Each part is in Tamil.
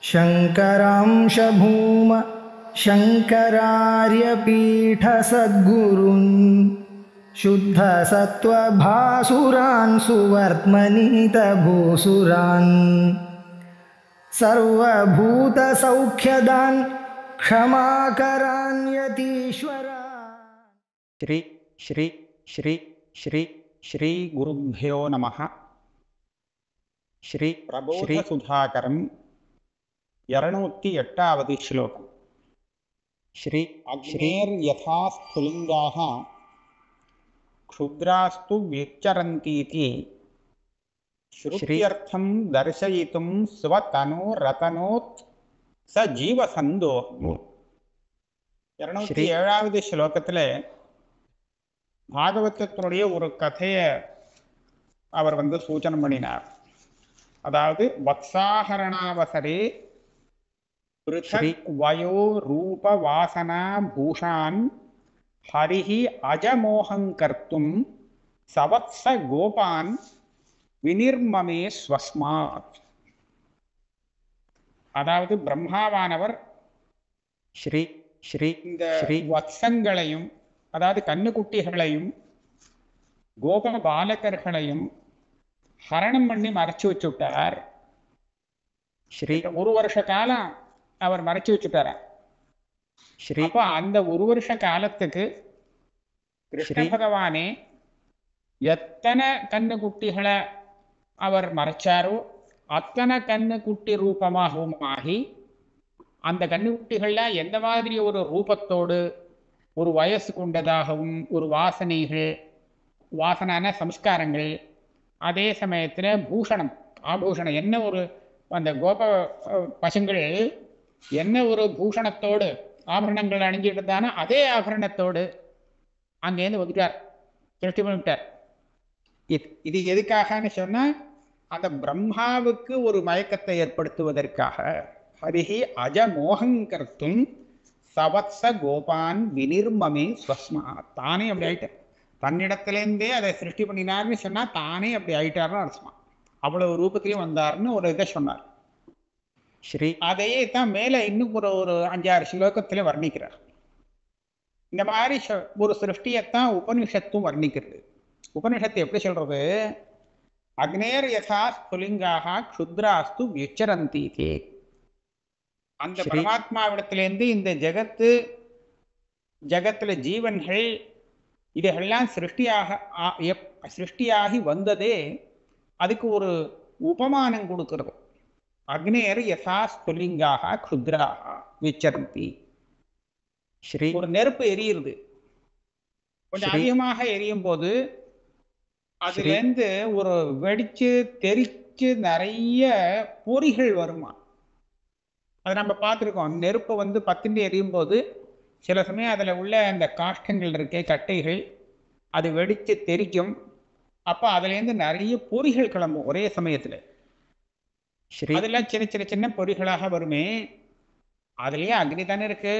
शङ्करांश भूम शङ्करार्यपीठसद्गुरून् शुद्धसत्त्वभासुरान् सुवर्त्मनीतभूसुरान् सर्वभूतसौख्यदान् क्षमाकरान् यतीश्वरा। श्री श्री श्री श्री श्री गुरुभ्यो नमः। श्री प्रबोधसुधाकरम् 208வது श्लोकम्। श्री अग्नेर्यथा स्फुलिङ्गाः क्षुद्रास्तु विचरन्तीति श्रुत्यर्थं दर्शयितुं स्वतनोरतनोत् स जीवसन्दोहो। 207வது श्लोकத்தில் பாகவதத்தினுடைய ஒரு கதையை அவர் சூச்சனம் பண்ணினார். அதாவது வத்சாஹரணாவசரே பிருதக் வயோ ரூப வாசனா பூஷான் ஹரிஹி அஜமோஹங் கர்த்தும் சவத்ஸ கோபான் வினிர்மமே ஸ்வஸ்மாத். அதாவது பிரம்மாவானவர் ஸ்ரீ ஸ்ரீ இந்த வத்சங்களையும், அதாவது கண்ணுக்குட்டிகளையும் கோப பாலகர்களையும் ஹரணம் பண்ணி மறைச்சு வச்சுட்டார். ஸ்ரீ 1 வருஷ காலம் அவர் மறைச்சு வச்சுட்டார. ஸ்ரீ அப்போ அந்த 1 வருஷ காலத்துக்கு கிருஷ்ண பகவானே எத்தனை கண்ணுக்குட்டிகளை அவர் மறைச்சாரோ அத்தனை கண்ணுக்குட்டி ரூபமாகவும் ஆகி, அந்த கண்ணுக்குட்டிகள்ல எந்த மாதிரி ஒரு ரூபத்தோடு, ஒரு வயசு கொண்டதாகவும், ஒரு வாசனைகள், வாசனான சம்ஸ்காரங்கள், அதே சமயத்தில் பூஷணம் ஆபூஷணம், என்ன ஒரு அந்த கோப பசுங்கள் என்ன ஒரு பூஷணத்தோடு ஆபரணங்கள் அணிஞ்சிட்டு இருந்தானோ அதே ஆபரணத்தோடு அங்கேருந்து வந்துட்டார், திருஷ்டி பண்ணிவிட்டார். இது எதுக்காகன்னு சொன்னால், அந்த பிரம்மாவுக்கு ஒரு மயக்கத்தை ஏற்படுத்துவதற்காக. ஹரிஹி அஜமோகங்கர்த்தும் சவத்ஸ கோபான் வினிர்மமே ஸ்வஸ்மா. தானே அப்படி ஆயிட்டார், தன்னிடத்திலேருந்தே அதை சிருஷ்டி பண்ணினார்னு சொன்னால் தானே அப்படி ஆயிட்டார்னு அர்த்தமா. அவ்வளவு ரூபத்திலையும் வந்தார்னு ஒரு இதை சொன்னார். ஸ்ரீ அதையே தான் மேலே இன்னும் ஒரு 5-6 ஸ்லோகத்தில் வர்ணிக்கிறார். இந்த மாதிரி ஒரு சிருஷ்டியைத்தான் உபனிஷத்தும் வர்ணிக்கிறது. உபனிஷத்து எப்படி சொல்றது? அக்னேர் யதா ஸ்புலிங்காக க்ஷுத்ராஸ்து விச்சரந்தீதே. அந்த பரமாத்மாவிடத்திலேருந்து இந்த ஜகத்துல ஜீவன்கள் இதெல்லாம் சிருஷ்டியாகி வந்ததே அதுக்கு ஒரு உபமானம் கொடுக்கிறது. அக்னேர் யதா ஸ்புலிங்காக க்ஷுத்ராக விச்சரந்தி. ஸ்ரீ ஒரு நெருப்பு எரியுது, கொஞ்சம் அதிகமாக எரியும் போது அதுலேருந்து ஒரு வெடிச்சு தெரிச்சு நிறைய பொறிகள் வருமா. அதை நம்ம பார்த்துருக்கோம். நெருப்பை பத்திண்டு எரியும் போது சில சமயம் அதில் உள்ள அந்த காஷ்டங்கள் இருக்கே, கட்டைகள், அது வெடித்து தெரிக்கும். அப்போ அதுலேருந்து நிறைய பொறிகள் கிளம்பும் ஒரே சமயத்தில். அதெல்லாம் சின்ன சின்ன சின்ன பொறிகளாக வருமே. அதுலேயே அக்னி தானே இருக்கு.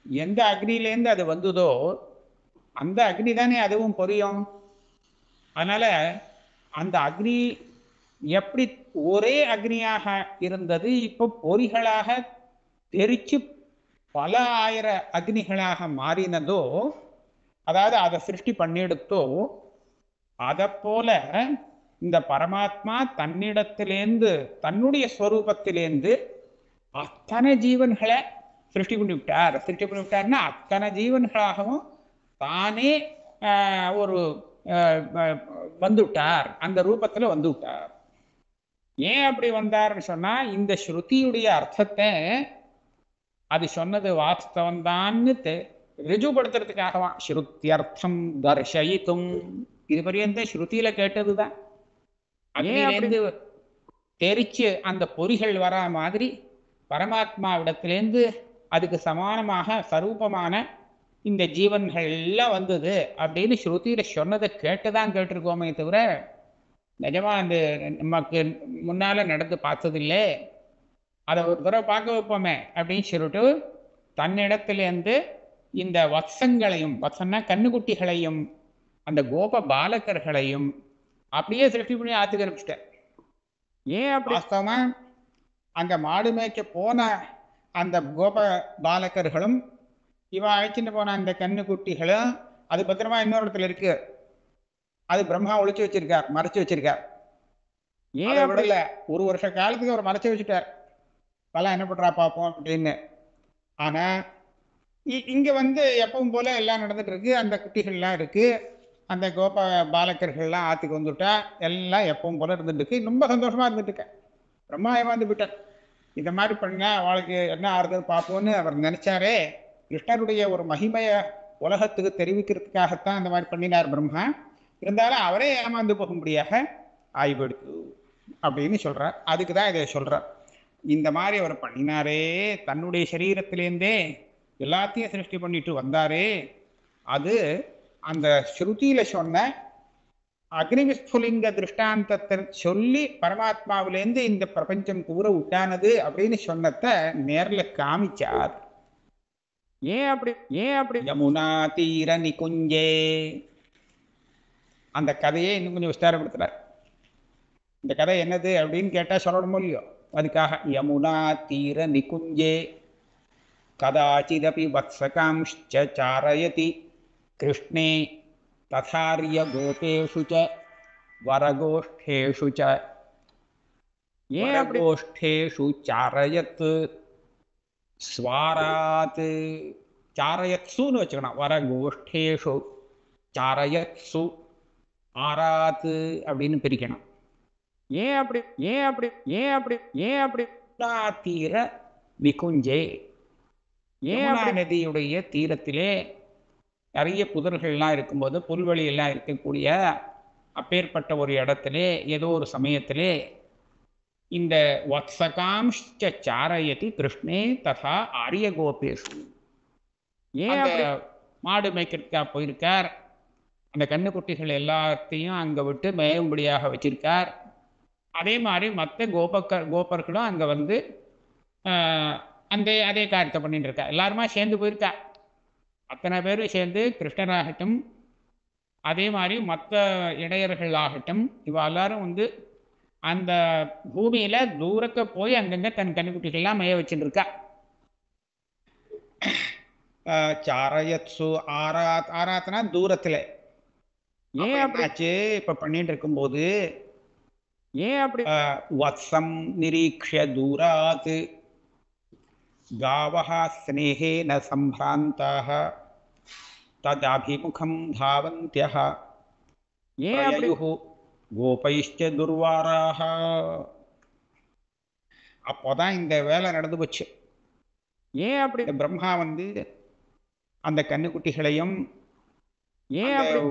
எந்த அக்னியிலேருந்து அது வந்ததோ அந்த அக்னி தானே அதுவும் பொரியும். அதனால அந்த அக்னி எப்படி ஒரே அக்னியாக இருந்தது இப்போ பொறிகளாக தெரிச்சு பல ஆயிர அக்னிகளாக மாறினதோ, அதாவது அதை சிருஷ்டி பண்ணிடுத்தோ, அதை போல இந்த பரமாத்மா தன்னிடத்திலேருந்து, தன்னுடைய ஸ்வரூபத்திலேருந்து அத்தனை ஜீவன்களை சிருஷ்டி பண்ணி விட்டார். சிருஷ்டி பண்ணி விட்டார்னா அத்தனை ஜீவன்களாகவும் தானே ஒரு வந்துவிட்டார், அந்த ரூபத்தில் வந்து விட்டார். ஏன் அப்படி வந்தார்னு சொன்னால், இந்த ஸ்ருதியுடைய அர்த்தத்தை அது சொன்னது வாஸ்தவந்தான்னு ரிஜுபடுத்துறதுக்காகவா. ஸ்ருத்தியர்த்தம் தர்ஷயித்தும், இது பரியந்த ஸ்ருதியில கேட்டதுதான். அக்னியிலேருந்து தெரிச்சு அந்த பொறிகள் வரா மாதிரி பரமாத்மாவிடத்திலேருந்து அதுக்கு சமானமாக சரூபமான இந்த ஜீவன்கள் எல்லாம் வந்தது அப்படின்னு ஸ்ருதியில சொன்னதை கேட்டுதான் கேட்டிருக்கோமே தவிர நிஜமா அந்த நமக்கு முன்னால நடந்து பார்த்ததில்லை. அதை ஒரு தடவை பார்க்க வைப்போமே அப்படின்னு சொல்லிட்டு தன்னிடத்திலேருந்து இந்த வத்சங்களையும், வத்சன்னா கண்ணுக்குட்டிகளையும், அந்த கோப பாலகர்களையும் அப்படியே சிருஷ்டி பண்ணி ஆத்துக்க ஆரம்பிச்சிட்டார். ஏன் அப்படி வாஸ்தவமா அங்க மாடு மேய்க்க போன அந்த கோப பாலகர்களும் இவ அழைச்சிட்டு போன அந்த கண்ணுக்குட்டிகளும் அது பத்திரமா இன்னொரு இடத்துல இருக்கு. அது பிரம்மா ஒளிச்சு வச்சிருக்கார், மறைச்சு வச்சிருக்கார். ஏன் விடல, ஒரு வருஷ காலத்துக்கு அவர் மறைச்சு வச்சுட்டார். பல என்ன பண்றா பார்ப்போம் அப்படின்னு. ஆனா இங்க எப்பவும் போல எல்லாம் நடந்துட்டு இருக்கு. அந்த குட்டிகள்லாம் இருக்கு, அந்த கோப பாலகர்கள்லாம் ஆத்துக்கு வந்துட்டா, எல்லாம் எப்பவும் போல இருந்துட்டு இருக்கு. ரொம்ப சந்தோஷமா இருந்துட்டு இருக்க. பிரம்மா ஏமாந்து விட்டார். இந்த மாதிரி பண்ணா அவளுக்கு என்ன ஆறுதல் பார்ப்போம்னு அவர் நினைச்சாரே. கிருஷ்ணருடைய ஒரு மகிமைய உலகத்துக்கு தெரிவிக்கிறதுக்காகத்தான் அந்த மாதிரி பண்ணினார் பிரம்மா. இருந்தாலும் அவரே ஏமாந்து போகும்படியாக ஆய்வெடுத்து அப்படின்னு சொல்றார். அதுக்கு தான் இதை சொல்றார். இந்த மாதிரி அவர் பண்ணினாரே, தன்னுடைய சரீரத்திலேருந்தே எல்லாத்தையும் சிருஷ்டி பண்ணிட்டு வந்தாரே, அது அந்த ஸ்ருதியில சொன்ன அக்னிவிஸ்புலிங்க திருஷ்டாந்தத்தை சொல்லி பரமாத்மாவிலேருந்து இந்த பிரபஞ்சம் கூற உண்டானது அப்படின்னு சொன்னத நேர்ல காமிச்சார். ஏன் அப்படி யமுனா தீர நிகுஞ்சே அந்த கதையை இன்னும் கொஞ்சம் விஸ்தாரப்படுத்துறார். இந்த கதை என்னது அப்படின்னு கேட்டா சொல்லணுமோ இல்லையோ, அதுக்காக யமுனா தீர நிகுஞ்சே கதாச்சிதபி வத்சகாம்ச்ச சாரயதி கிருஷ்ணே ததார்ய கோபேஷு ச வரகோஷ்டேஷு ச வரகோஷ்டேஷு சாரயத் ஸ்வாராத் சாரயத்சுன்னு வச்சுக்கணும். வரகோஷ்டேஷு சாரயத்சு ஆராத் அப்படின்னு பிரிக்கணும். ஏன் அப்படி தீர நிகுஞ்சே, யமுனா நதியுடைய தீரத்திலே நிறைய புதர்கள்லாம் இருக்கும்போது, புல்வெளியெல்லாம் இருக்கக்கூடிய அப்பேற்பட்ட ஒரு இடத்திலே ஏதோ ஒரு சமயத்திலே இந்த வத்சகாம்ச்ச சாரயதி கிருஷ்ணே ததா ஆரிய கோபேஷு, ஏன் மாடு மேய்க்கிறதுக்காக போயிருக்கார். அந்த கண்ணுக்குட்டிகள் எல்லாத்தையும் அங்கே விட்டு மேயும்படியாக வச்சிருக்கார். அதே மாதிரி மற்ற கோபர்களும் அங்கே அதே காரியத்தை பண்ணிட்டு இருக்கா. எல்லாருமா சேர்ந்து போயிருக்கா. அத்தனை பேரும் சேர்ந்து கிருஷ்ணராகட்டும், அதே மாதிரி மற்ற இடையர்கள் ஆகட்டும், இவ எல்லாரும் அந்த பூமியில தூரக்க போய் அங்கங்க தன் கண்ணுக்குட்டிகள்லாம் மேய வச்சுட்டு இருக்கா. சாரயத்சு ஆராத், ஆராத்னா தூரத்துல. ஏன் அப்படியாச்சு இப்ப பண்ணிட்டு இருக்கும்போது ஏன் அப்படி வத்சம் நிரீக்ஷ்ய தூராத் காவஹ ஸ்நேஹேன சம்பிராந்தாஹ ததபிமுகம் தாவந்த்யஹ பிரயயுः கோபைஷ்ச துர்வாராஹ. அப்போதான் இந்த வேலை நடந்து போச்சு. ஏன் அப்படி பிரம்மா அந்த கண்ணுக்குட்டிகளையும்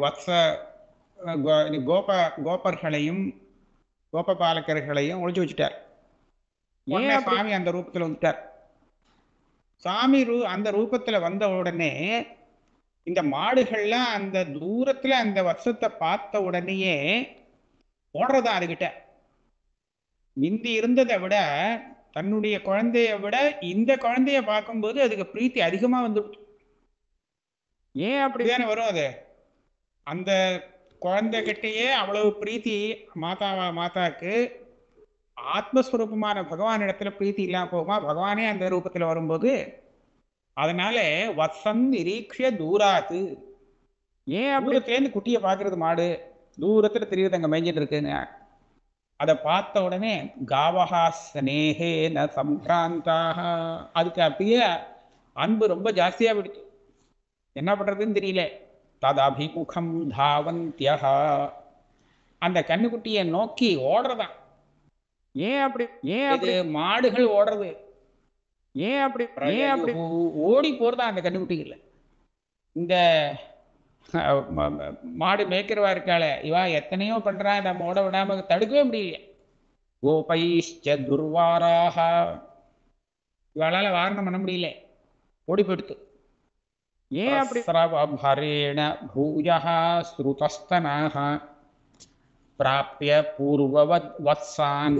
வத்ச கோபர்களையும் கோபபாலகர்களையும் ஒழிச்சு வச்சுட்டார். சுவாமி அந்த ரூபத்தில் வந்துட்டார். சாமி அந்த ரூபத்தில் வந்த உடனே இந்த மாடுகள்லாம் அந்த தூரத்தில் அந்த வத்சத்தை பார்த்த உடனேயே ஓடுறதா அதுகிட்ட. முந்தி இருந்ததை விட, தன்னுடைய குழந்தைய விட இந்த குழந்தைய பார்க்கும்போது அதுக்கு பிரீத்தி அதிகமா வந்துடுச்சு. ஏன் அப்படிதானே வரும் அது? அந்த குழந்தைகிட்டயே அவ்வளவு பிரீத்தி மாதாவுக்கு ஆத்மஸ்வரூபமான பகவான் இடத்துல பிரீத்தி இல்லாம போகுமா? பகவானே அந்த ரூபத்துல வரும்போது. அதனால வத்சம் நிரீக்ஷ்ய தூராத்து, ஏன் தூரத்துலேருந்து குட்டியை பார்க்கறது, மாடு தூரத்துல தெரியுது அங்க மேய்ஞ்சிட்டு இருக்குன்னு. அதை பார்த்த உடனே காவஹா ஸ்நேஹேன சம்பிராந்தாக, அதுக்கு அப்படியே அன்பு ரொம்ப ஜாஸ்தியா விடுச்சு. என்ன பண்றதுன்னு தெரியல. ததபிமுகம் தாவந்த்யஹ, அந்த கண்ணுக்குட்டியை நோக்கி ஓடுறதான். ஏன் அப்படி மாடுகள் ஓடுறது, ஏன் அப்படி ஓடி போறதா அந்த கண்ணுக்குட்டிகள். இந்த மாடு மேய்க்கிறவா இருக்காள, இவா எத்தனையோ பண்றா, நம்ம ஓட விடாம தடுக்கவே முடியல. கோபைஷ்ச துர்வாராஹ, இவாளால வாரணம் பண்ண முடியல, ஓடி போயிடுத்து. ஏன் அப்படி ஸ்ரவபரேண பூயஹ ஸ்ருதஸ்தனஹ பிராப்ய பூர்வவத் வத்சான்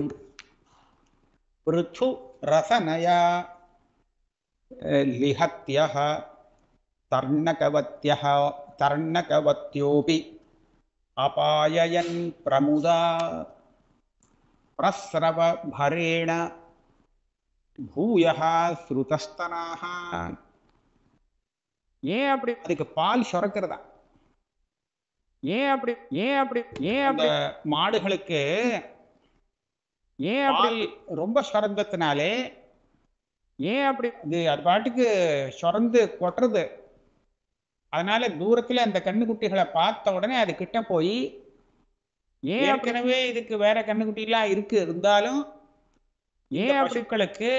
பிருத்து ரசனயா லிஹத்யஹ தர்ணகவத்யஹ தர்ணகவத்யோபி அபாயயன் பிரமுதா பிரஸ்ரவபரேண பூயஹா ஸ்ருதஸ்தனாக. ஏன் அப்படி? அதுக்கு பால் சுரக்கிறதா. ஏன் அப்படி? ஏன் அப்படி? ஏன் அப்படி? மாடுகளுக்கு ஏன் அப்படி ரொம்ப சுரந்தத்தினாலே ஏன் அப்படி அது பாட்டுக்கு சுரந்து கொட்டுறது. அதனால தூரத்துல அந்த கண்ணுக்குட்டிகளை பார்த்த உடனே அது கிட்ட போய், ஏற்கனவே இதுக்கு வேற கண்ணுக்குட்டிலாம் இருக்கு இருந்தாலும் ஏன் பசுக்களுக்கு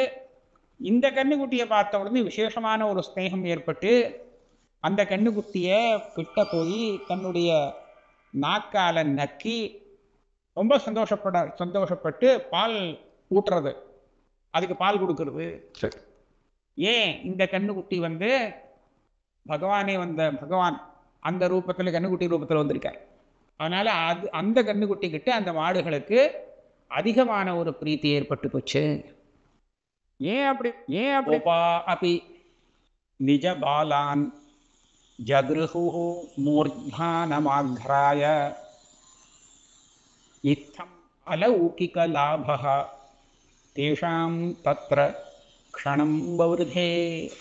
இந்த கண்ணுக்குட்டியை பார்த்த உடனே விசேஷமான ஒரு ஸ்நேகம் ஏற்பட்டு அந்த கண்ணுக்குட்டியை கிட்ட போய் தன்னுடைய நாக்கால நக்கி ரொம்ப சந்தோஷப்பட்டு பால் ஊட்டுறது, அதுக்கு பால் கொடுக்கறது. ஏன் இந்த கண்ணுக்குட்டி பகவானே பகவான் அந்த ரூபத்தில் கண்ணுக்குட்டி ரூபத்தில் வந்திருக்கார். அதனால அந்த கண்ணுக்குட்டி கிட்ட அந்த மாடுகளுக்கு அதிகமான ஒரு பிரீத்தி ஏற்பட்டு போச்சு. ஏன் அப்படி? ஏன் அப்படி? அப்படி நிஜ பாலான் ஜக்ருஹு மூர்தானமாக்ராய இத்தம் அலௌகிக லாபஹ தேஷாம் தத்ர க்ஷணம் பவ்ருதே.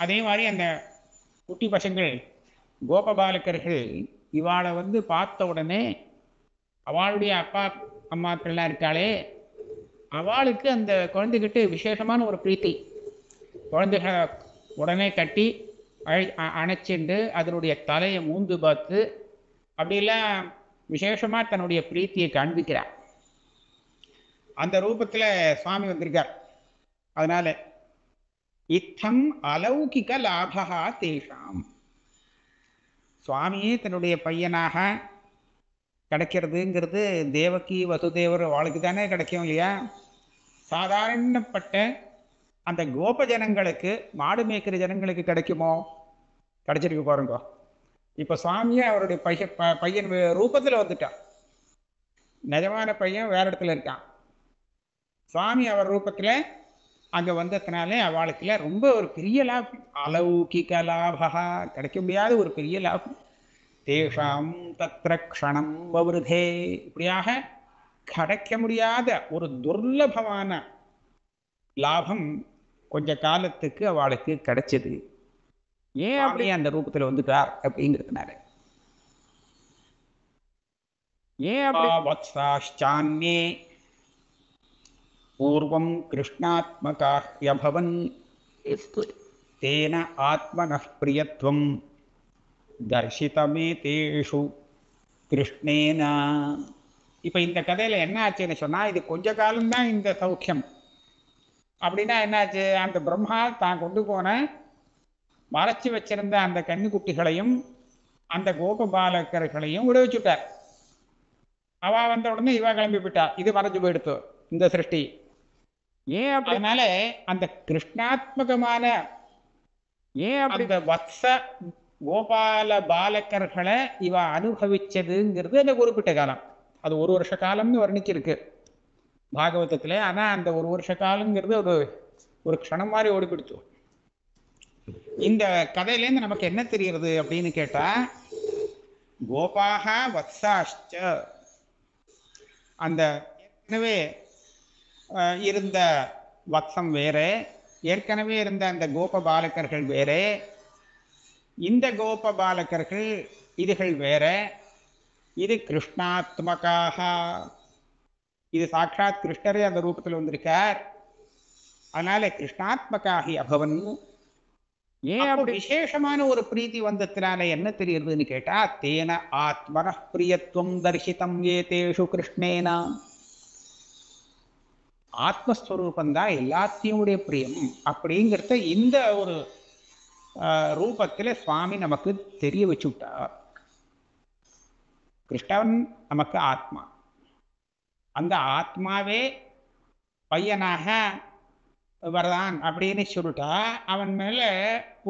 அதே மாதிரி அந்த குட்டி பசங்கள் கோபபாலகர்கள் இவாளை பார்த்த உடனே அவளுடைய அப்பா அம்மாக்கள்லாம் இருக்காளே, அவளுக்கு அந்த குழந்தைகிட்ட விசேஷமான ஒரு பிரீத்தி. குழந்தைகளை உடனே கட்டி அணைச்சிண்டு அதனுடைய தலையை மூந்து பார்த்து அப்படிலாம் விசேஷமாக தன்னுடைய பிரீத்தியை காண்பிக்கிறார். அந்த ரூபத்தில் சுவாமி வந்திருக்கார். அதனால இத்தம் அலௌகிக லாபகா தேஷாம். சுவாமியே தன்னுடைய பையனாக கிடைக்கிறதுங்கிறது தேவகி வசுதேவர் அவளுக்கு தானே கிடைக்கும் இல்லையா? சாதாரணப்பட்ட அந்த கோப ஜனங்களுக்கு, மாடு மேய்க்கிற ஜனங்களுக்கு கிடைக்குமோ? கிடைச்சிருக்கு பாருங்க. இப்போ சுவாமியே அவருடைய பையன் ரூபத்தில் வந்துட்டான். நிஜமான பையன் வேற இடத்துல இருக்கான். சுவாமி அவர் ரூபத்தில் அங்கே வந்ததுனாலே அவளுக்குல ரொம்ப ஒரு பெரிய லாபம், அலௌகிக லாபகா, கிடைக்க முடியாத ஒரு பெரிய லாபம். தேஷாம் தத்ர க்ஷணம் வவ்ருதே. இப்படியாக கிடைக்க முடியாத ஒரு துர்லபமான லாபம் கொஞ்ச காலத்துக்கு அவளுக்கு கிடைச்சது. ஏன் அப்படி அந்த ரூபத்தில் வந்துட்டார் அப்படிங்கிறதுனால. ஏன் அப்படி? வத்சாஷ்சான்யே பூர்வம் கிருஷ்ணாத்மகாஹ்யபவன் தேன ஆத்மனः பிரியத்வம் தர்ஷிதமே தேஷு கிருஷ்ணேனா. இப்போ இந்த கதையில் என்ன ஆச்சுன்னு சொன்னால், இது கொஞ்ச காலம்தான் இந்த சௌக்கியம். அப்படின்னா என்னாச்சு? அந்த பிரம்மா தான் கொண்டு போன மறைச்சி வச்சிருந்த அந்த கன்னிக்குட்டிகளையும் அந்த கோபபாலகர்களையும் விடுவிச்சுட்டார். அவ வந்த உடனே இவ கிளம்பி போயிட்டா. இது மறைஞ்சு போயிடுத்து இந்த சிருஷ்டி. ஏன்? அதனால அந்த கிருஷ்ணாத்மகமான அந்த வத்ச கோபால பாலகர்களை இவ அனுபவிச்சதுங்கிறது அந்த குறிப்பிட்ட காலம். அது ஒரு வருஷ காலம்னு வர்ணிச்சிருக்கு பாகவதத்தில். ஆனால் அந்த ஒரு வருஷ காலங்கிறது ஒரு க்ஷணம் மாதிரி ஓடிப்பிடிச்சு. இந்த கதையிலேருந்து நமக்கு என்ன தெரிகிறது அப்படின்னு கேட்டால், கோபாக வத்சாஷ்ச, அந்த ஏற்கனவே இருந்த வத்சம் வேறு, ஏற்கனவே இருந்த அந்த கோப பாலகர்கள் வேறு, இந்த கோப பாலகர்கள் இதுகள் வேற. இது கிருஷ்ணாத்மகாக, இது சாட்சாத் கிருஷ்ணரே அந்த ரூபத்தில் வந்திருக்கார். அதனால கிருஷ்ணாத்மகாகி அபவன். ஏன் அப்படி விசேஷமான ஒரு பிரீத்தி வந்ததுனால என்ன தெரியுதுன்னு கேட்டா, தேன ஆத்மன பிரியத்துவம் தரிசிதம் ஏதேஷு கிருஷ்ணேனா. ஆத்மஸ்வரூபந்தான் எல்லாத்தையும் பிரியம் அப்படிங்கிறத இந்த ஒரு ரூபத்தில் சுவாமி நமக்கு தெரிய வச்சுட்டார். கிருஷ்ணன் நமக்கு ஆத்மா, அந்த ஆத்மாவே பையனாக வரதான் அப்படின்னு சொல்லிட்டா அவன் மேல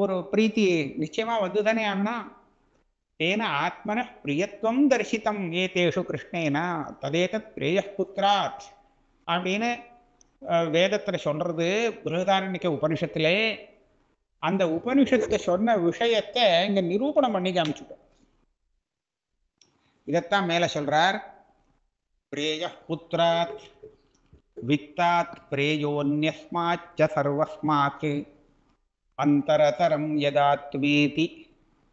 ஒரு பிரீத்தி நிச்சயமா வந்துதானே ஆனா. தேன ஆத்மன பிரியத்துவம் தரிசித்தம் ஏதேஷு கிருஷ்ணேனா ததேதத் பிரேய புத்திராத் அப்படின்னு வேதத்தில் சொல்றது பிருஹதாரண்யக உபனிஷத்திலே. அந்த உபனிஷத்தை சொன்ன விஷயத்தை இங்க நிரூபணம் பண்ணி காமிச்சுட்டோம். இதைத்தான் மேல சொல்றார். பிரேய புத்திராத் வித்தாத் பிரேயோன்யஸ்மாச்ச சர்வஸ்மாத் அந்தரதரம் யதாத்வேதி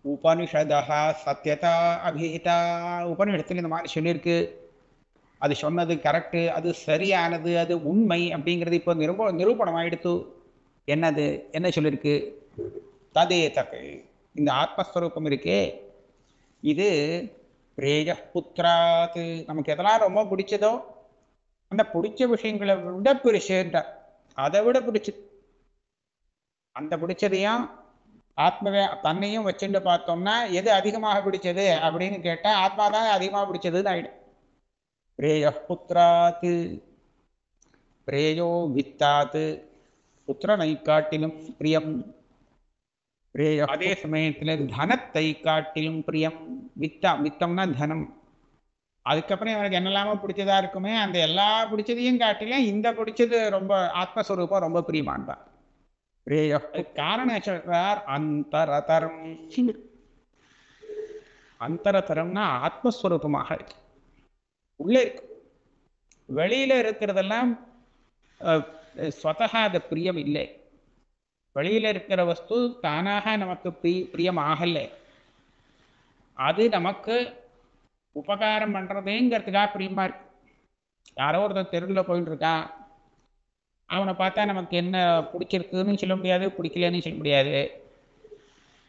உபனிஷதா சத்யதா அபிஹிதா. உபனிஷத்தில் இந்த மாதிரி சொல்லியிருக்கு. அது சொன்னது கரெக்டு, அது சரியானது, அது உண்மை அப்படிங்கிறது இப்போ நிரூபணம் ஆயிடுத்து. என்னது என்ன சொல்லியிருக்கு? ததே தக்கு, இந்த ஆத்மஸ்வரூபம் இருக்கே இது பிரேய புத்திராத், நமக்கு எதெல்லாம் ரொம்ப பிடிச்சதோ அந்த பிடிச்ச விஷயங்களை விட பிடிச்சுன்றார். அதை விட பிடிச்சது, அந்த பிடிச்சதையும் ஆத்மாவே தன்னையும் வச்சுட்டு பார்த்தோம்னா எது அதிகமாக பிடிச்சது அப்படின்னு கேட்டால் ஆத்மா தான் அதிகமாக பிடிச்சதுன்னு ஆயிடும். பிரேய புத்திராத் பிரேயோ வித்தாத், புத்திரனை காட்டிலும் பிரியம். பிரேய அதே சமயத்தில் தனத்தை காட்டிலும் பிரியம். வித்தம்னா தனம். அதுக்கப்புறம் எனக்கு என்னெல்லாமோ பிடிச்சதா இருக்குமே, அந்த எல்லா பிடிச்சதையும் காட்டிலும் இந்த பிடிச்சது ரொம்ப ஆத்மஸ்வரூபம் ரொம்ப பிரியமான்தான். பிரேய காரணம் சொல்றார் அந்தரதரம். அந்தரதரம்னா ஆத்மஸ்வரூபமாக இருக்கு, உள்ளே இருக்கு. வெளியில இருக்கிறதெல்லாம் ஸ்வதகா அது பிரியம் இல்லை. வெளியில இருக்கிற வஸ்து தானாக நமக்கு பிரியம் ஆகலை. அது நமக்கு உபகாரம் பண்றதுங்கிறதுக்காக பிரியமா இருக்கு. யாரோ ஒருத்தர் தெருவில் போயிட்டு இருக்கான், அவனை பார்த்தா நமக்கு என்ன பிடிச்சிருக்குன்னு சொல்ல முடியாது, பிடிக்கலன்னு சொல்ல முடியாது.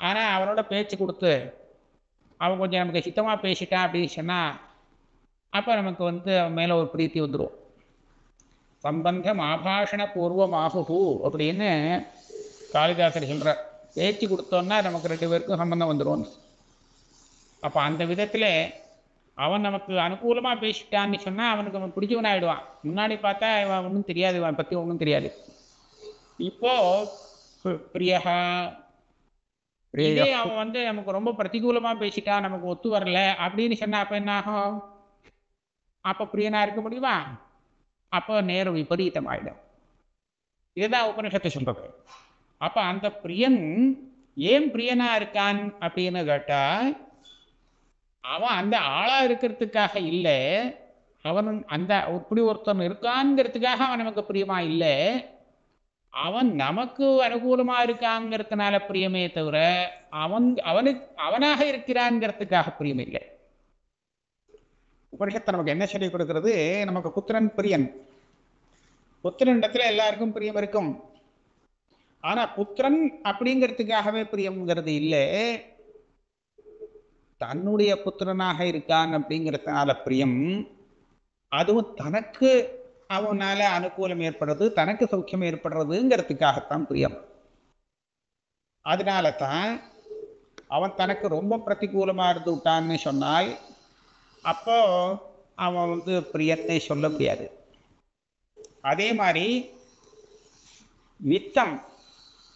ஆனால் அவனோட பேச்சு கொடுத்து அவன் கொஞ்சம் நமக்கு சித்தமாக பேசிட்டான் அப்படின்னு சொன்னால் அப்போ நமக்கு அவன் மேலே ஒரு பிரீத்தி வந்துடும். சம்பந்தம் ஆபாஷண பூர்வமாகு அப்படின்னு காளிதாசர் சொல்கிறார். பேச்சு கொடுத்தோன்னா நமக்கு ரெண்டு பேருக்கும் சம்பந்தம் வந்துடும். அப்போ அந்த விதத்தில் அவன் நமக்கு அனுகூலமாக பேசிட்டான்னு சொன்னால் அவனுக்கு அவன் பிடிச்சவன் ஆகிடுவான். முன்னாடி பார்த்தா இவன் ஒன்றும் தெரியாது, இவன் பற்றி ஒன்றும் தெரியாது. இப்போது பிரியகா இதே அவன் நமக்கு ரொம்ப பிரதிகூலமாக பேசிட்டான், நமக்கு ஒத்து வரல அப்படின்னு சொன்னால் அப்போ என்ன ஆகும்? அப்போ பிரியனாக இருக்க முடியுமா? அப்போ நேரம் விபரீதம் ஆகிடும். இதுதான் உபனிஷத்தை சொல்றது. அப்போ அந்த பிரியன் ஏன் பிரியனா இருக்கான் அப்படின்னு கேட்டால் அவன் அந்த ஆளா இருக்கிறதுக்காக இல்லை, அவன் அந்த இப்படி ஒருத்தன் இருக்கான்ங்கிறதுக்காக அவன் நமக்கு பிரியமா இல்லை, அவன் நமக்கு அனுகூலமா இருக்காங்கிறதுனால பிரியமே தவிர அவனாக இருக்கிறான்ங்கிறதுக்காக பிரியம் இல்லை. உபனிஷத்தை நமக்கு என்ன சொல்லி கொடுக்கிறது? நமக்கு புத்திரன் பிரியன். புத்திரனிடத்துல எல்லாருக்கும் பிரியம் இருக்கும். ஆனா புத்திரன் அப்படிங்கிறதுக்காகவே பிரியம்ங்கிறது இல்லை, தன்னுடைய புத்திரனாக இருக்கான் அப்படிங்கிறதுனால பிரியம். அதுவும் தனக்கு அவனால அனுகூலம் ஏற்படுறது, தனக்கு சௌக்கியம் ஏற்படுறதுங்கிறதுக்காகத்தான் பிரியம். அதனால தான் அவன் தனக்கு ரொம்ப பிரதிகூலமா இருந்து விட்டான்னு சொன்னால் அப்போ அவன் பிரியத்தை சொல்ல முடியாது. அதே மாதிரி வித்தம்,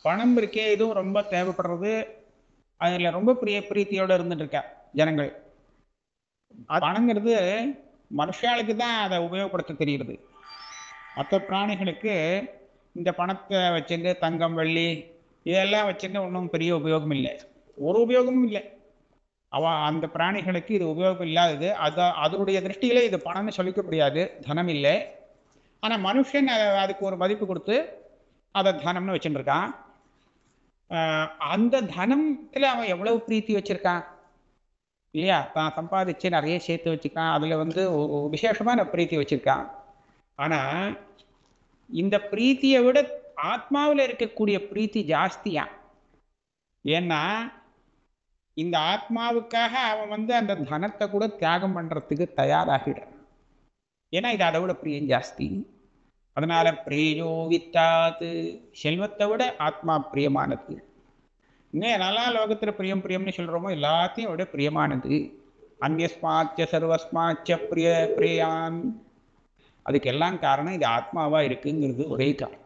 பணம் இருக்கே, இதுவும் ரொம்ப தேவைப்படுறது, அதில் ரொம்ப பிரீத்தியோடு இருந்துட்டு இருக்கா ஜனங்கள். பணங்கிறது மனுஷாளுக்கு தான் அதை உபயோகப்படுத்த தெரிகிறது. மற்ற பிராணிகளுக்கு இந்த பணத்தை வச்சுட்டு தங்கம் வெள்ளி இதெல்லாம் வச்சுட்டு ஒன்றும் பெரிய உபயோகம் இல்லை, ஒரு உபயோகமும் இல்லை. அந்த பிராணிகளுக்கு இது உபயோகம் இல்லாதது. அதனுடைய திருஷ்டியிலே இது பணம்னு சொல்லிக்க முடியாது, தனம் இல்லை. ஆனால் மனுஷன் அதுக்கு ஒரு மதிப்பு கொடுத்து அதை தனம்னு வச்சுட்டு இருக்கான். அந்த தனத்தில் அவன் எவ்வளவு பிரீத்தி வச்சிருக்கான் இல்லையா? தான் சம்பாதிச்சு நிறைய சேர்த்து வச்சுக்கான், அதில் விசேஷமான பிரீத்தி வச்சிருக்கான். ஆனால் இந்த பிரீத்தியை விட ஆத்மாவில் இருக்கக்கூடிய பிரீத்தி ஜாஸ்தியா. ஏன்னா இந்த ஆத்மாவுக்காக அவன் அந்த தனத்தை கூட தியாகம் பண்ணுறதுக்கு தயாராகிடுறான். ஏன்னா இது அதை விட பிரியம் ஜாஸ்தி. அதனால பிரேயோ வித்தாது, செல்வத்தை விட ஆத்மா பிரியமானது. இன்னும் நல்லா லோகத்தில் பிரியம் பிரியம்னு சொல்கிறோமோ எல்லாத்தையும் விட பிரியமானது. அந்யஸ்மாச்ச சர்வஸ்மாச்ச பிரிய பிரியான். அதுக்கெல்லாம் காரணம் இது ஆத்மாவாக இருக்குங்கிறது ஒரே காரணம்.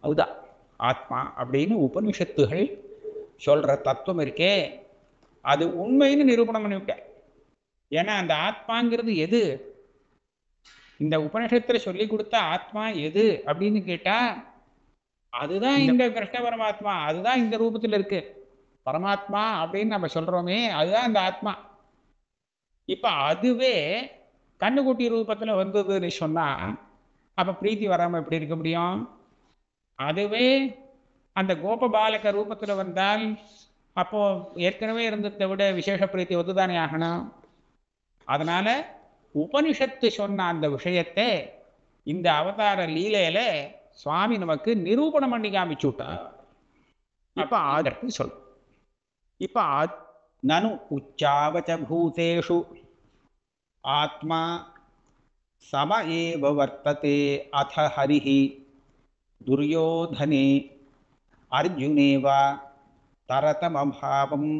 அதுதான் ஆத்மா அப்படின்னு உபனிஷத்துகள் சொல்கிற தத்துவம் இருக்கே, அது உண்மைன்னு நிரூபணம் பண்ணிவிட்டேன். ஏன்னா அந்த ஆத்மாங்கிறது எது? இந்த உபனிஷத்தில் சொல்லி கொடுத்த ஆத்மா எது அப்படின்னு கேட்டால் அதுதான் இந்த கிருஷ்ண பரமாத்மா, அதுதான் இந்த ரூபத்தில் இருக்கு. பரமாத்மா அப்படின்னு நம்ம சொல்கிறோமே, அதுதான் இந்த ஆத்மா. இப்போ அதுவே கண்ணுக்குட்டி ரூபத்தில் வந்ததுன்னு சொன்னால் அப்போ பிரீத்தி வராமல் எப்படி இருக்க முடியும்? அதுவே அந்த கோபபாலக ரூபத்தில் வந்தால் அப்போ ஏற்கனவே இருந்ததை விட விசேஷ பிரீத்தி ஒத்துதானே ஆகணும். அதனால உபனிஷத்து சொன்ன அந்த விஷயத்தை இந்த அவதார லீலையில சுவாமி நமக்கு நிரூபணம் பண்ணி காமிச்சு விட்டார். இப்ப அதற்கு சொல். இப்ப நனு உச்சாவச்ச பூதேஷு ஆத்மா சம ஏவ வர்த்ததே அத ஹரிஹி துர்யோதனே அர்ஜுனேவா தரதமபாவம்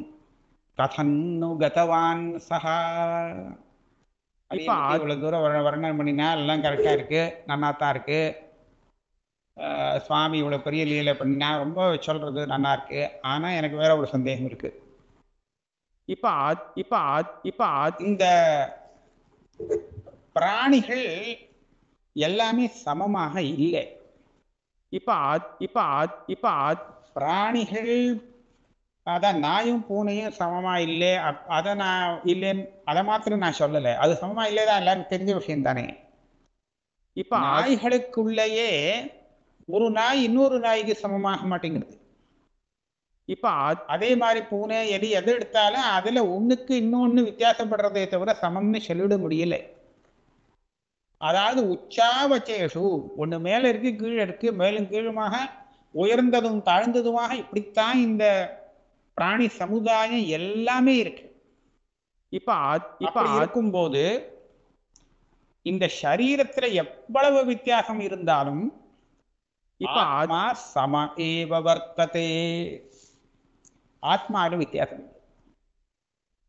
கதன்னு கதவான் சஹா. இப்போ இவ்வளோ தூரம் வர்ணனை பண்ணினா எல்லாம் கரெக்டாக இருக்குது, நன்னா தான் இருக்குது. சுவாமி இவ்வளோ பெரிய லீலை பண்ணினா ரொம்ப சொல்கிறது நல்லா இருக்குது. ஆனால் எனக்கு வேற ஒரு சந்தேகம் இருக்குது. இப்போ இந்த பிராணிகள் எல்லாமே சமமாக இல்லை. இப்போ பிராணிகள் அதான் நாயும் பூனையும் சமமா இல்லை, அதை நான் இல்லைன்னு அதை மாத்திரம் நான் சொல்லலை. அது சமமா இல்லைதான் எல்லாருக்கும் தெரிஞ்ச விஷயம் தானே. இப்போ நாய்களுக்குள்ளேயே ஒரு நாய் இன்னொரு நாய்க்கு சமமாக மாட்டேங்கிறது. இப்போ அதே மாதிரி பூனை எலி எது எடுத்தாலும் அதில் ஒன்றுக்கு இன்னொன்று வித்தியாசப்படுறதே தவிர சமம்னு சொல்லிவிட முடியலை. அதாவது உச்சாவச்சேஷு ஒன்று மேலே இருக்கு, கீழே இருக்கு, மேலும் கீழுமாக உயர்ந்ததும் தாழ்ந்ததுமாக இப்படித்தான் இந்த பிராணி சமுதாயம் எல்லாமே இருக்கு. இப்ப இருக்கும்போது இந்த சரீரத்துல எவ்வளவு வித்தியாசம் இருந்தாலும் இப்ப ஆத்மா சம ஏவ வர்த்ததே. ஆத்மாவிலும் வித்தியாசம்.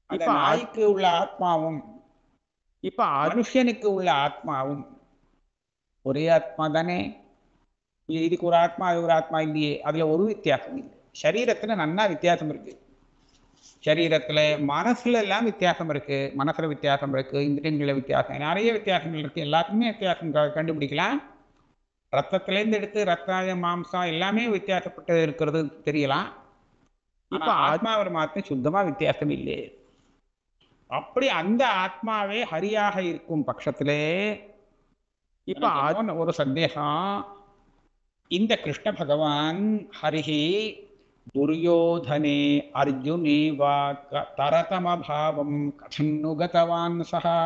இப்ப நாய்க்கு உள்ள ஆத்மாவும் இப்ப மனுஷனுக்கு உள்ள ஆத்மாவும் ஒரே ஆத்மா தானே. இதுக்கு ஒரு ஆத்மா, அது ஒரு ஆத்மா இல்லையே. அதுல ஒரு வித்தியாசம் இல்லை. சரீரத்துல நல்லா வித்தியாசம் இருக்கு. சரீரத்துல மனசுல எல்லாம் வித்தியாசம் இருக்கு. மனசுல வித்தியாசம் இருக்கு, இந்திரியங்கள வித்தியாசம், நிறைய வித்தியாசங்கள் இருக்கு. எல்லாத்துக்குமே வித்தியாசம் கண்டுபிடிக்கலாம். ரத்தத்திலேருந்து எடுத்து ரத்த மாம்சம் எல்லாமே வித்தியாசப்பட்டு இருக்கிறது தெரியலாம். இப்ப ஆத்மாவை மாத்திரம் சுத்தமா வித்தியாசம் இல்லை. அப்படி அந்த ஆத்மாவே ஹரியாக இருக்கும் பட்சத்திலே இப்ப ஒரு சந்தேகம். இந்த கிருஷ்ண பகவான் ஹரிஹி துரியோதனே அர்ஜுனே வா தரதமபாவம் கதன்னு கதவான் சஹா.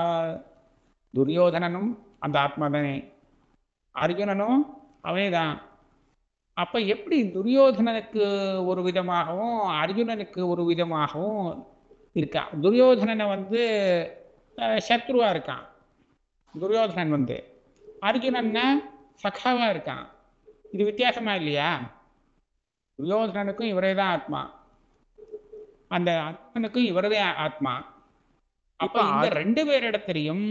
துரியோதனனும் அந்த ஆத்மாதானே, அர்ஜுனனும் அவனேதான். அப்ப எப்படி துரியோதனனுக்கு ஒரு விதமாகவும் அர்ஜுனனுக்கு ஒரு விதமாகவும் இருக்கா? துரியோதனனை சத்ருவா இருக்கான் துரியோதனன், அர்ஜுனன்னா சகாவா இருக்கான். இது வித்தியாசமா இல்லையா? துரியோதனனுக்கும் இவரே தான் ஆத்மா, அந்த அர்ஜுனனுக்கும் இவரதே ஆத்மா. அப்ப இந்த ரெண்டு பேரிடத்திலையும்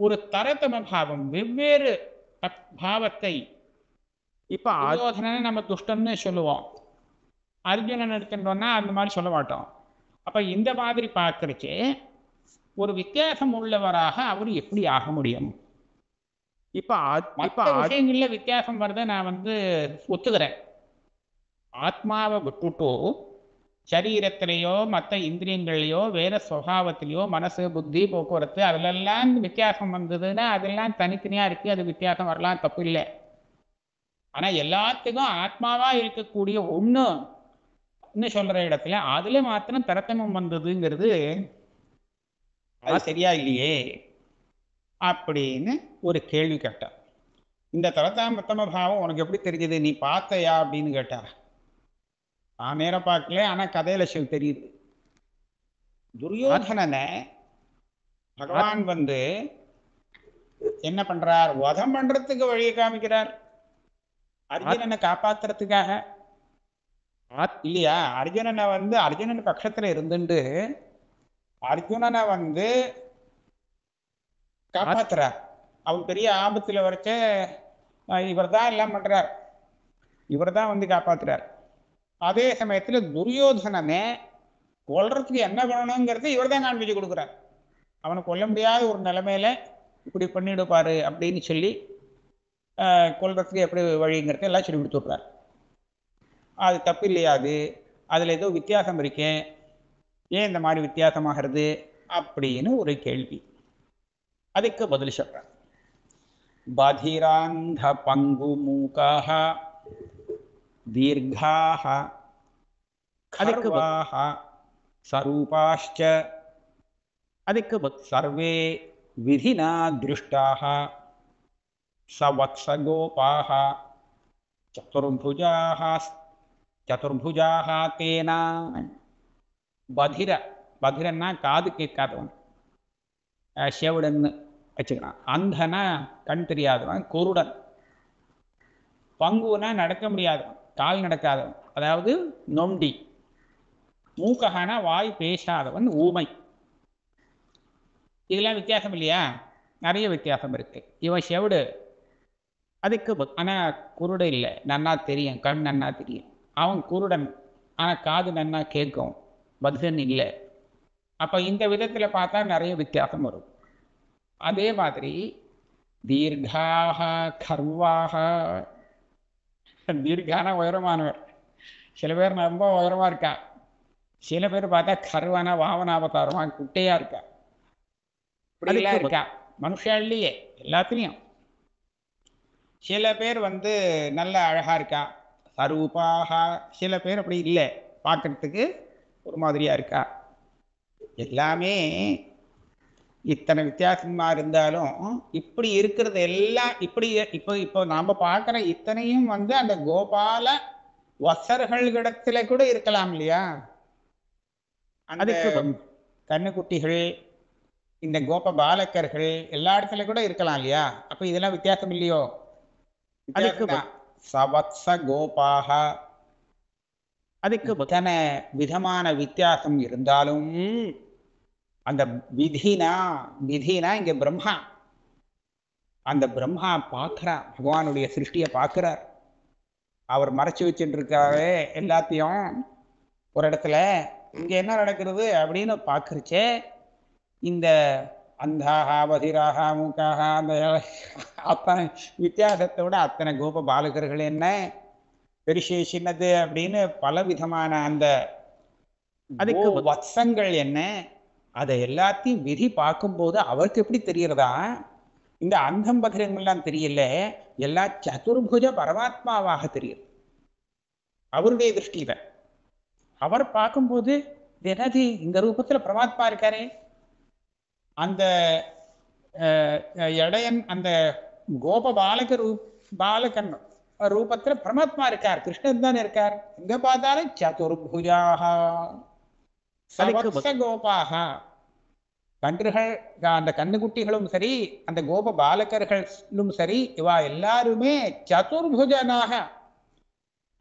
ஒரு தரதம பாவம், வெவ்வேறு பாவத்தை. இப்ப துரியோதனனை நம்ம துஷ்டன்னு சொல்லுவோம், அர்ஜுனன் எடுத்துட்டோம்னா அந்த மாதிரி சொல்ல மாட்டோம். அப்ப இந்த மாதிரி பார்க்கறச்சு ஒரு வித்தியாசம் உள்ளவராக அவர் எப்படி ஆக முடியும்? இப்ப விஷயங்கள்ல வித்தியாசம் வருத நான் ஒத்துக்கிறேன். ஆத்மாவை விட்டுட்டோ சரீரத்திலேயோ மற்ற இந்திரியங்களையோ வேற சுபாவத்திலேயோ மனசு புத்தி போக்குவரத்து அதிலெல்லாம் வித்தியாசம் வந்ததுன்னா அதெல்லாம் தனித்தனியா இருக்கு, அது வித்தியாசம் வரலாம், தப்பு இல்லை. ஆனா எல்லாத்துக்கும் ஆத்மாவா இருக்கக்கூடிய ஒண்ணு சொல்ற இடத்துல அதுல மாத்திரம் தரத்தமம் வந்ததுங்கிறது அது சரியா இல்லையே அப்படின்னு ஒரு கேள்வி கேட்டார். இந்த தரத்தாமத்தம பாவம் உனக்கு எப்படி தெரிஞ்சது, நீ பார்த்தையா அப்படின்னு கேட்டார். நான் நேர பார்க்கல, ஆனா கதையில தெரியுது. துரியோதனனை பகவான் என்ன பண்றார், வதம் பண்றதுக்கு வழியை காமிக்கிறார், அர்ஜுனனை காப்பாத்துறதுக்காக இல்லையா? அர்ஜுனனை அர்ஜுனன் பட்சத்துல இருந்துட்டு அர்ஜுனனை காப்பாத்துறார். அவன் பெரிய ஆபத்துல வரைச்ச இவர் தான் எல்லாம் பண்றார், இவர் தான் காப்பாத்துறார். அதே சமயத்துல துரியோதனனை கொல்றதுக்கு என்ன பண்ணணுங்கிறது இவர் தான் காண்பிச்சு கொடுக்குறார். அவனை கொல்ல முடியாத ஒரு நிலைமையில இப்படி பண்ணிடுப்பாரு அப்படின்னு சொல்லி கொல்றதுக்கு எப்படி வழிங்கிறத எல்லாம் சொல்லி கொடுத்துட்றார். அது தப்பு இல்லையா? அதுல ஏதோ வித்தியாசம் இருக்கே, ஏன் இந்த மாதிரி வித்தியாசமாகிறது அப்படின்னு ஒரு கேள்வி. அதுக்கு பதில் சொல்றார். பதிராந்த பங்குமூகாः தீர்காः கர்வாः சரூபாश्च அதுக்கு சர்வே விதினா திருஷ்டாः சவத்சகோபாः சதுர்புஜாः தேனா. பதிரன்னா காது கேட்காதவன், செவிடன்னு வச்சுக்கிறான். அந்தனா கண் தெரியாதவன், குருடன். பங்குனா நடக்க முடியாதவன், கால் நடக்காதவன், அதாவது நொண்டி. மூக்ககானா வாய் பேசாதவன், ஊமை. இதெல்லாம் வித்தியாசம் இல்லையா? நிறைய வித்தியாசம் இருக்கு. இவன் செவிடு, அதுக்கு ஆனால் குருடு இல்லை, நன்னா தெரியும், கண் நன்னா தெரியும். அவன் குருடன், ஆனால் காது நன்னா கேட்கும், பதிரன் இல்லை. அப்போ இந்த விதத்தில் பார்த்தா நிறைய வித்தியாசம் வரும். அதே மாதிரி தீர்காக கர்வாக, தீர்கான உயரமானவர். சில பேர் ரொம்ப உயரமாக இருக்கா, சில பேர் பார்த்தா கர்வானா வாவனாவதாரமா குட்டையா இருக்கா, இப்படிலாம் இருக்கா. மனுஷாலேயே எல்லாத்துலேயும் சில பேர் நல்ல அழகா இருக்கா, சரூபாக. சில பேர் அப்படி இல்லை, பார்க்கறதுக்கு ஒரு மாதிரியா இருக்கா. எல்லாமே இத்தனை வித்தியாசமா இருந்தாலும் இப்படி இருக்கிறது எல்லாம் இப்படி இப்போ நாம பார்க்குற இத்தனையும் அந்த கோபால வசர்களிடத்துல கூட இருக்கலாம் இல்லையா? அந்த கண்ணுக்குட்டிகள், இந்த கோப பாலக்கர்கள் எல்லா இடத்துல கூட இருக்கலாம் இல்லையா? அப்ப இதெல்லாம் வித்தியாசம் இல்லையோ? அதுக்கு சவத்ச கோபாக, அதுக்கு இத்தனை விதமான வித்தியாசம் இருந்தாலும் அந்த விதினா இங்க பிரம்மா, அந்த பிரம்மா பார்க்கிறார், பகவானுடைய சிருஷ்டியை பார்க்கிறார். அவர் மறைச்சு வச்சுட்டு இருக்காரு எல்லாத்தையும் ஒரு இடத்துல. இங்க என்ன நடக்கிறது அப்படின்னு பார்க்கறச்சே, இந்த அந்தாக பதிராக மூக்காக அந்த அத்தனை வித்தியாசத்தோட அத்தனை கோப பாலகர்கள் என்ன பெருசு சின்னது அப்படின்னு பல விதமான அந்த அதுக்கு வத்சங்கள் என்ன, அதை எல்லாத்தையும் விதி பார்க்கும்போது அவருக்கு எப்படி தெரியறதா? இந்த அந்தம் பகிரங்கள்லாம் தெரியல, எல்லாம் சதுர்புஜ பரமாத்மாவாக தெரியும் அவருடைய திருஷ்டியில. அவர் பார்க்கும்போது என்னது இந்த ரூபத்துல பரமாத்மா இருக்காரே, அந்த இடையன் அந்த கோப பாலகன் ரூபத்துல பரமாத்மா இருக்கார், கிருஷ்ணன் தான் இருக்கார். எங்க பார்த்தாலும் சதுர்புஜாக கோபாக, கன்றுகள் அந்த கண்ணுக்குட்டிகளும் சரி, அந்த கோப பாலகர்களும் சரி, இவா எல்லாருமே சதுர்புஜனாக,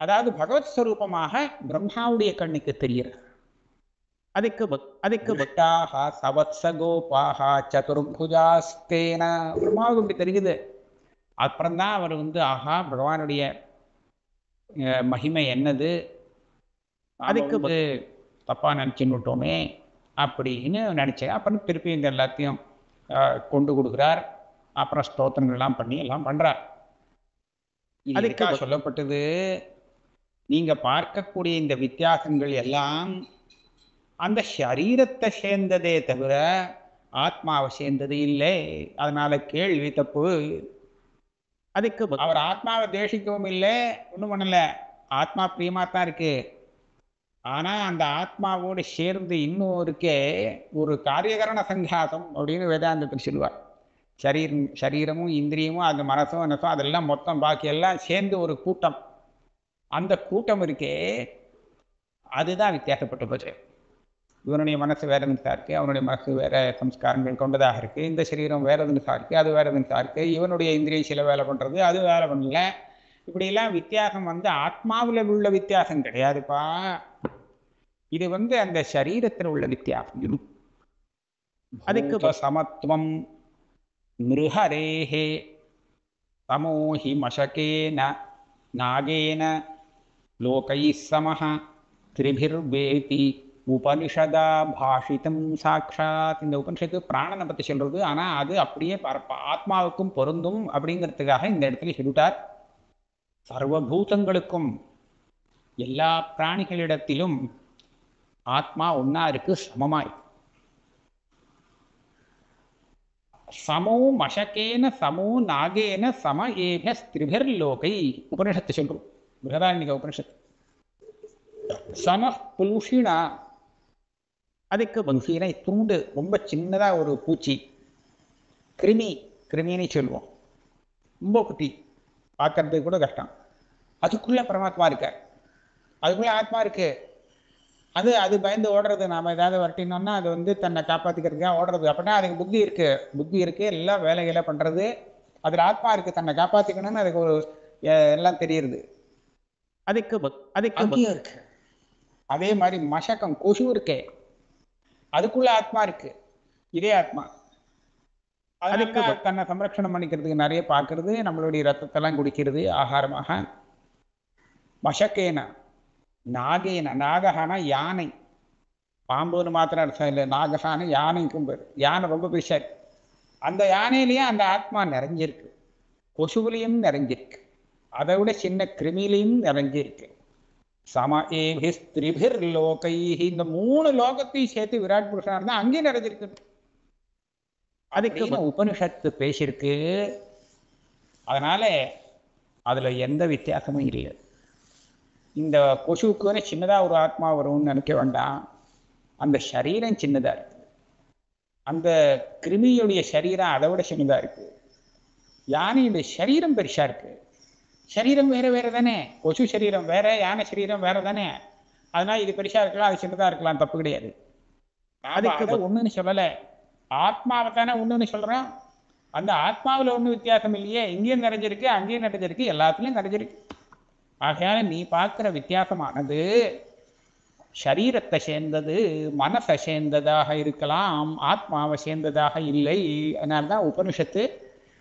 அதாவது பகவத் ஸ்வரூபமாக பிரம்மாவுடைய கண்ணுக்கு தெரிகிறது. அதுக்கு பட்டாக சவத்ச கோபாக சதுர்புஜாஸ்தேன, பிரம்மாவுக்கு இப்படி தெரியுது. அப்புறம்தான் அவர் ஆஹா பகவானுடைய மகிமை என்னது, அதுக்கு தப்பா நினச்சுட்டோமே அப்படின்னு நினைச்சேன். அப்புறம் திருப்பி இந்த எல்லாத்தையும் கொண்டு கொடுக்குறார். அப்புறம் ஸ்தோத்திரங்கள்லாம் பண்ணி எல்லாம் பண்றார். அதுக்காக சொல்லப்பட்டது, நீங்க பார்க்கக்கூடிய இந்த வித்தியாசங்கள் எல்லாம் அந்த சரீரத்தை சேர்ந்ததே தவிர ஆத்மாவை சேர்ந்தது இல்லை. அதனால கேள்வி தப்பு. அதுக்கு அவர் ஆத்மாவை தேசிக்கவும் இல்லை, ஒன்றும் பண்ணல. ஆத்மா பிரியமா தான் இருக்கு. ஆனா அந்த ஆத்மாவோடு சேர்ந்து இன்னும் இருக்கே ஒரு காரியகரண சங்காசம் அப்படின்னு வேதாந்தத்தில் சொல்லுவார். சரீரமும் இந்திரியமும் அந்த மனசும் மனசும் அதெல்லாம் மொத்தம் பாக்கி எல்லாம் சேர்ந்து ஒரு கூட்டம். அந்த கூட்டம் இருக்கே அதுதான் வித்தியாசப்பட்டு போச்சு. இவனுடைய மனசு வேற எதுன்னு இருக்கு, அவனுடைய மனசு வேற சம்ஸ்காரங்கள் கொண்டதாக இருக்கு. இந்த சரீரம் வேற எதுன்னு இருக்கு, அது வேற எதுன்னு இருக்கு. இவனுடைய இந்திரியம் சில வேலை பண்றது, அது வேலை பண்ணல. இப்படியெல்லாம் வித்தியாசம் ஆத்மாவில் உள்ள வித்தியாசம் கிடையாதுப்பா. இது அந்த சரீரத்தில் உள்ள வித்தியாசம். அதுக்கு சமத்துவம் மிருஹரேஹே தமோஹி மசகேன நாகேன லோகை சமஹ திரிபிர்வேதி உபனிஷதா பாஷிதம் சாட்சாத். இந்த உபனிஷத்து பிராணனை பற்றி சொல்றது, ஆனால் அது அப்படியே ஆத்மாவுக்கும் பொருந்தும் அப்படிங்கிறதுக்காக இந்த இடத்துல சொல்லிட்டார். சர்வபூதங்களுக்கும் எல்லா பிராணிகளிடத்திலும் ஆத்மா ஒன்னா இருக்கு, சமமா இருக்கு. சமோ மஷகேன சமோ நாகேன சம ஏக ஸ்திரிபிர்லோகை உபனிஷத்து சொல்றோம். பிருகதாரண்யக உபனிஷத்து. சம புலுஷினா, அதுக்கு பங்கீனை துண்டு, ரொம்ப சின்னதாக ஒரு பூச்சி, கிருமின்னு சொல்லுவோம், ரொம்ப குட்டி, பார்க்கறதுக்கு கூட கஷ்டம். அதுக்குள்ளே பரமாத்மா இருக்க, அதுக்குள்ளே ஆத்மா இருக்கு. அது பயந்து ஓடுறது. நாம் ஏதாவது வரட்டினோம்னா அது தன்னை காப்பாற்றிக்கிறதுக்காக ஓடுறது. அப்படின்னா அதுக்கு புத்தி இருக்கு, எல்லாம் வேலைகளை பண்ணுறது. அதில் ஆத்மா இருக்குது, தன்னை காப்பாற்றிக்கணும்னு அதுக்கு ஒரு எல்லாம் தெரியுது. அதுக்கு இருக்கு. அதே மாதிரி மஷக்கம், கொசு இருக்கே, அதுக்குள்ள ஆத்மா இருக்கு, இதே ஆத்மா. அதுக்கு தன்னை சம்ரட்சணம் பண்ணிக்கிறதுக்கு நிறைய பார்க்கறது, நம்மளுடைய ரத்தத்தெல்லாம் குடிக்கிறது ஆகாரமாக. மஷக்கேன நாகேன, நாகஹானா யானை, பாம்புன்னு மாத்திரம் அர்த்தம் இல்லை, நாகஹான யானைக்கும் பேர். யானை ரொம்ப பெருசா இருக்கு. அந்த யானையிலேயே அந்த ஆத்மா நிறைஞ்சிருக்கு, கொசுவிலையும் நிறைஞ்சிருக்கு, அதை விட சின்ன கிருமியிலையும் நிறைஞ்சிருக்கு. சம ஏகி ஸ்திரிபிர் லோகை, இந்த 3 லோகத்தையும் சேர்த்து விராட் புருஷனா இருந்தால் அங்கேயும் நிறைஞ்சிருக்கு. அதுக்கு உபனிஷத்து பேசியிருக்கு. அதனால அதுல எந்த வித்தியாசமும் இல்லை. இந்த கொசுவுக்குன்னு சின்னதா ஒரு ஆத்மா வரும்னு நினைக்க வேண்டாம். அந்த சரீரம் சின்னதா இருக்கு, அந்த கிருமியுடைய சரீரம் அதை விட சின்னதா இருக்கு, யானையுடைய சரீரம் பெருசா இருக்கு. சரீரம் வேற வேற தானே, கொசு சரீரம் வேற, யானை சரீரம் வேற தானே. அதனால இது பெருசா இருக்கலாம், அது சின்னதா இருக்கலாம், தப்பு கிடையாது. அதுக்கு ஒண்ணுன்னு சொல்லல, ஆத்மாவை தானே ஒண்ணுன்னு சொல்றோம். அந்த ஆத்மாவில் ஒன்றும் வித்தியாசம் இல்லையே, இங்கேயும் நிறைஞ்சிருக்கு, அங்கேயும் நிறைஞ்சிருக்கு, எல்லாத்துலேயும் நிறைஞ்சிருக்கு. ஆகையால நீ பார்க்குற வித்தியாசமானது சரீரத்தை சேர்ந்தது, மனசை சேர்ந்ததாக இருக்கலாம், ஆத்மாவை சேர்ந்ததாக இல்லை. அதனால்தான் உபனிஷத்து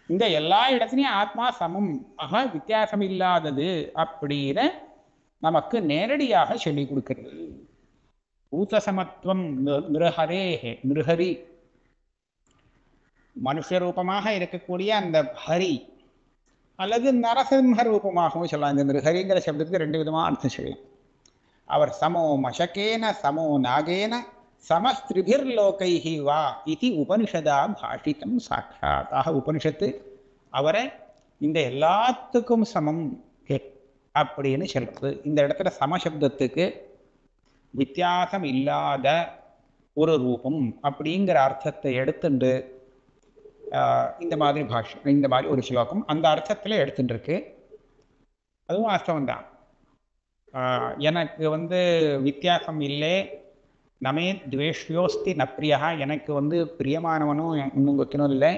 இந்த எல்லா இடத்துலையும் ஆத்மா சமம், ஆக வித்தியாசம் இல்லாதது அப்படின்னு நமக்கு நேரடியாக சொல்லிக் கொடுக்கிறது. பூதசமத்துவம் நிருஹரி, மனுஷ ரூபமாக இருக்கக்கூடிய அந்த ஹரி அல்லது நரசிம்ம ரூபமாகவும் சொல்லலாம். இந்த நிருஹரிங்கிற சப்தத்துக்கு 2 விதமாக அர்த்தம் சொல்லலாம். அவர் சமோ மஷகேன சமோ நாகேன சமஸ்திரிபிர்லோகைஹி வா இது உபனிஷதா பாஷிதம் சாட்சாத். ஆக உபனிஷத்து அவரை இந்த எல்லாத்துக்கும் சமம் அப்படின்னு சொல்றது. இந்த இடத்துல சமசப்தத்துக்கு வித்தியாசம் இல்லாத ஒரு ரூபம் அப்படிங்கிற அர்த்தத்தை எடுத்துட்டு இந்த மாதிரி இந்த மாதிரி ஒரு ஸ்லோகம் அந்த அர்த்தத்தில் எடுத்துட்டுருக்கு. அதுவும் வாஸ்தவம்தான். எனக்கு வித்தியாசம் இல்லை, நமே துவேஷ்யோஸ்தி ந பிரியா, எனக்கு பிரியமானவனும் இன்னும் கொத்தினும் இல்லை,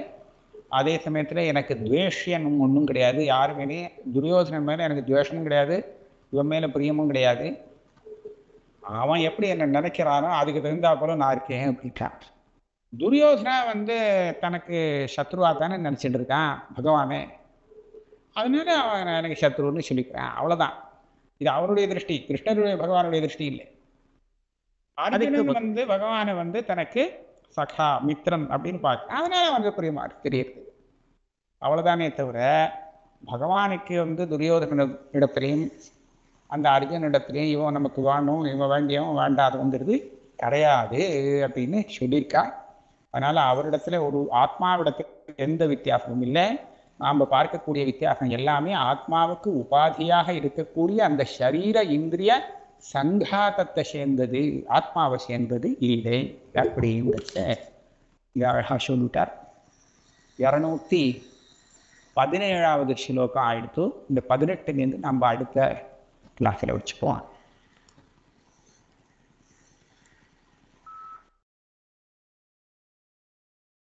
அதே சமயத்தில் எனக்கு துவேஷ்யனும் ஒன்றும் கிடையாது. யார் மேலே, துரியோதனன் மேலே எனக்கு துவேஷமும் கிடையாது, இவன் மேலே பிரியமும் கிடையாது. அவன் எப்படி என்னை நினைக்கிறானோ அதுக்கு தகுந்தா போல நான் இருக்கேன் அப்படின்ட்டான். துரியோதனா தனக்கு சத்ருவா தானே நினச்சிட்டு இருக்கான் பகவானே, அதனால அவன் எனக்கு சத்ருன்னு சொல்லிக்கிறான், அவ்வளோதான். இது அவருடைய திருஷ்டி, கிருஷ்ணருடைய பகவானுடைய திருஷ்டி இல்லை. அர்ஜுனன் பகவானை தனக்கு சகா மித்திரன் அப்படின்னு பார்க்க, அதனால பிரியமா தெரியுது, அவ்வளோதானே தவிர பகவானுக்கு துரியோதன இடத்துலையும் அந்த அர்ஜுனிடத்துலையும் இவன் நமக்கு வேணும், இவன் வேண்டியவன் வேண்டாதவங்கிறது கிடையாது அப்படின்னு சொல்லியிருக்கா. அதனால அவரிடத்துல ஒரு ஆத்மாவிடத்துல எந்த வித்தியாசமும் இல்லை. நாம் பார்க்கக்கூடிய வித்தியாசம் எல்லாமே ஆத்மாவுக்கு உபாதியாக இருக்கக்கூடிய அந்த சரீர இந்திரிய சங்காத்தத்தை சேர்ந்தது, ஆத்மாவை சேர்ந்தது இல்லை அப்படிங்கிறத அழகா சொல்லிட்டார். 217வது ஸ்லோகம் ஆயிடுத்து. இந்த 18லேருந்து நம்ம அடுத்த கிளாஸில் வச்சுப்போம்.